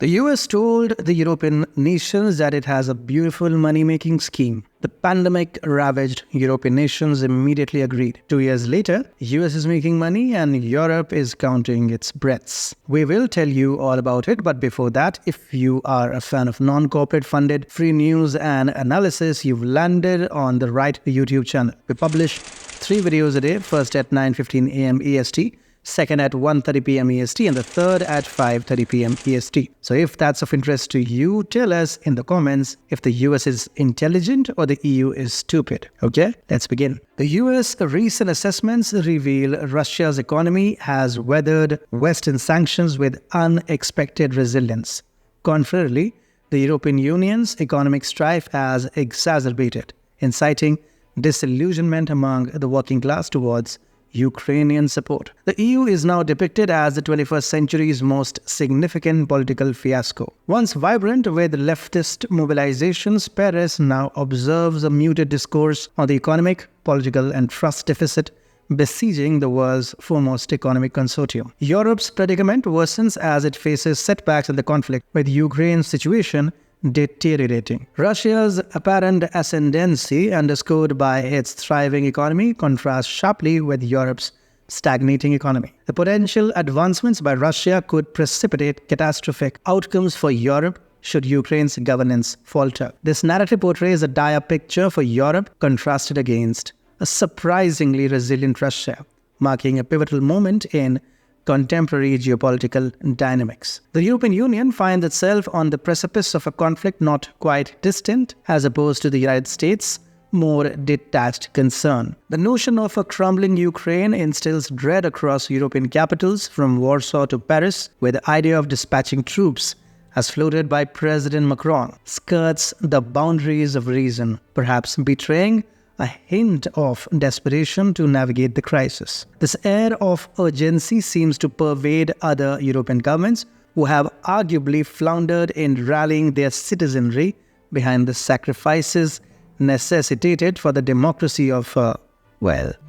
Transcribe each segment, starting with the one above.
The US told the European nations that it has a beautiful money-making scheme. The pandemic-ravaged European nations immediately agreed. 2 years later, US is making money and Europe is counting its breaths. We will tell you all about it, but before that, if you are a fan of non-corporate funded free news and analysis, you've landed on the right YouTube channel. We publish 3 videos a day, first at 9:15 a.m. EST, second at 1:30 p.m. EST, and the third at 5:30 p.m. EST. So if that's of interest to you, tell us in the comments if the US is intelligent or the EU is stupid. Okay, let's begin. The US recent assessments reveal Russia's economy has weathered Western sanctions with unexpected resilience. Contrarily, the European Union's economic strife has exacerbated, inciting disillusionment among the working class towards Ukrainian support. The EU is now depicted as the 21st century's most significant political fiasco. Once vibrant with leftist mobilizations, Paris now observes a muted discourse on the economic, political, and trust deficit besieging the world's foremost economic consortium. Europe's predicament worsens as it faces setbacks in the conflict, with Ukraine's situation deteriorating. Russia's apparent ascendancy, underscored by its thriving economy, contrasts sharply with Europe's stagnating economy. The potential advancements by Russia could precipitate catastrophic outcomes for Europe should Ukraine's governance falter. This narrative portrays a dire picture for Europe contrasted against a surprisingly resilient Russia, marking a pivotal moment in contemporary geopolitical dynamics. The European Union finds itself on the precipice of a conflict not quite distant, as opposed to the United States' more detached concern. The notion of a crumbling Ukraine instills dread across European capitals, from Warsaw to Paris, where the idea of dispatching troops, as floated by President Macron, skirts the boundaries of reason, perhaps betraying a hint of desperation to navigate the crisis. This air of urgency seems to pervade other European governments who have arguably floundered in rallying their citizenry behind the sacrifices necessitated for the democracy of,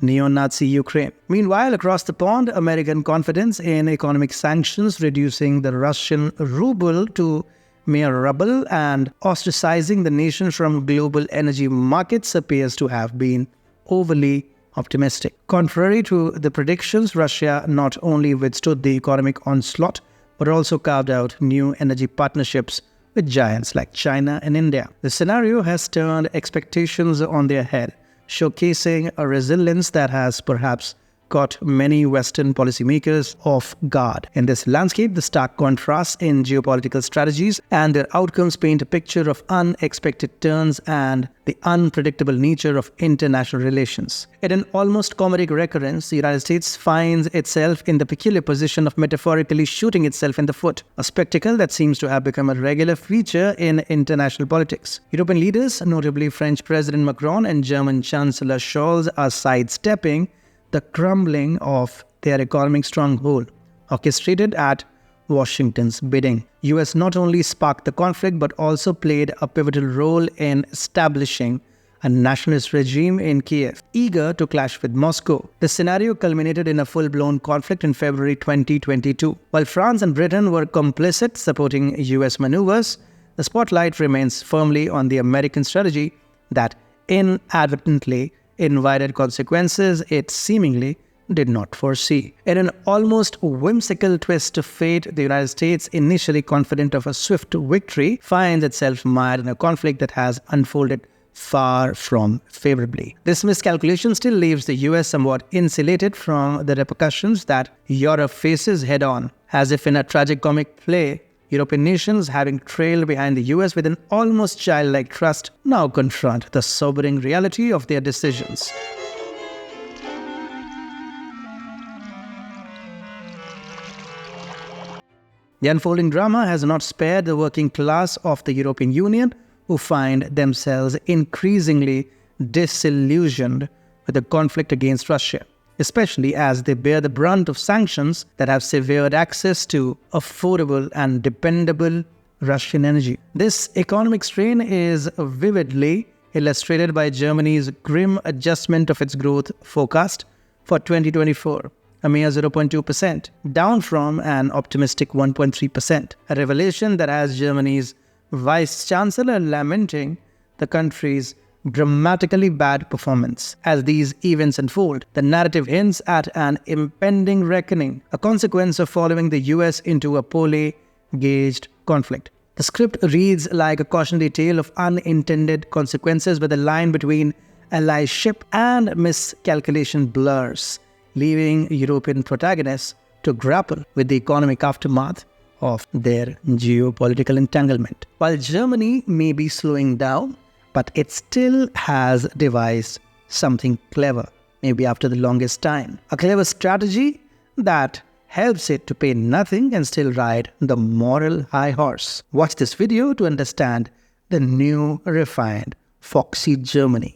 neo-Nazi Ukraine. Meanwhile, across the pond, American confidence in economic sanctions, reducing the Russian ruble to mere rubble and ostracizing the nation from global energy markets appears to have been overly optimistic. Contrary to the predictions, Russia not only withstood the economic onslaught, but also carved out new energy partnerships with giants like China and India. The scenario has turned expectations on their head, showcasing a resilience that has perhaps caught many Western policymakers off guard. In this landscape, the stark contrasts in geopolitical strategies and their outcomes paint a picture of unexpected turns and the unpredictable nature of international relations. In an almost comedic recurrence, the United States finds itself in the peculiar position of metaphorically shooting itself in the foot, a spectacle that seems to have become a regular feature in international politics. European leaders, notably French President Macron and German Chancellor Scholz, are sidestepping the crumbling of their economic stronghold, orchestrated at Washington's bidding. US not only sparked the conflict but also played a pivotal role in establishing a nationalist regime in Kiev, eager to clash with Moscow. The scenario culminated in a full-blown conflict in February 2022. While France and Britain were complicit, supporting US maneuvers, the spotlight remains firmly on the American strategy that inadvertently invited consequences it seemingly did not foresee. In an almost whimsical twist of fate, the United States, initially confident of a swift victory, finds itself mired in a conflict that has unfolded far from favorably. This miscalculation still leaves the US somewhat insulated from the repercussions that Europe faces head-on. As if in a tragicomic play, European nations, having trailed behind the US with an almost childlike trust, now confront the sobering reality of their decisions. The unfolding drama has not spared the working class of the European Union, who find themselves increasingly disillusioned with the conflict against Russia, especially as they bear the brunt of sanctions that have severed access to affordable and dependable Russian energy. This economic strain is vividly illustrated by Germany's grim adjustment of its growth forecast for 2024, a mere 0.2%, down from an optimistic 1.3%, a revelation that has Germany's Vice Chancellor lamenting the country's dramatically bad performance. As these events unfold, the narrative hints at an impending reckoning, a consequence of following the US into a poorly gauged conflict. The script reads like a cautionary tale of unintended consequences, where the line between allyship and miscalculation blurs, leaving European protagonists to grapple with the economic aftermath of their geopolitical entanglement. While Germany may be slowing down, but it still has devised something clever, maybe after the longest time. A clever strategy that helps it to pay nothing and still ride the moral high horse. Watch this video to understand the new, refined, foxy Germany.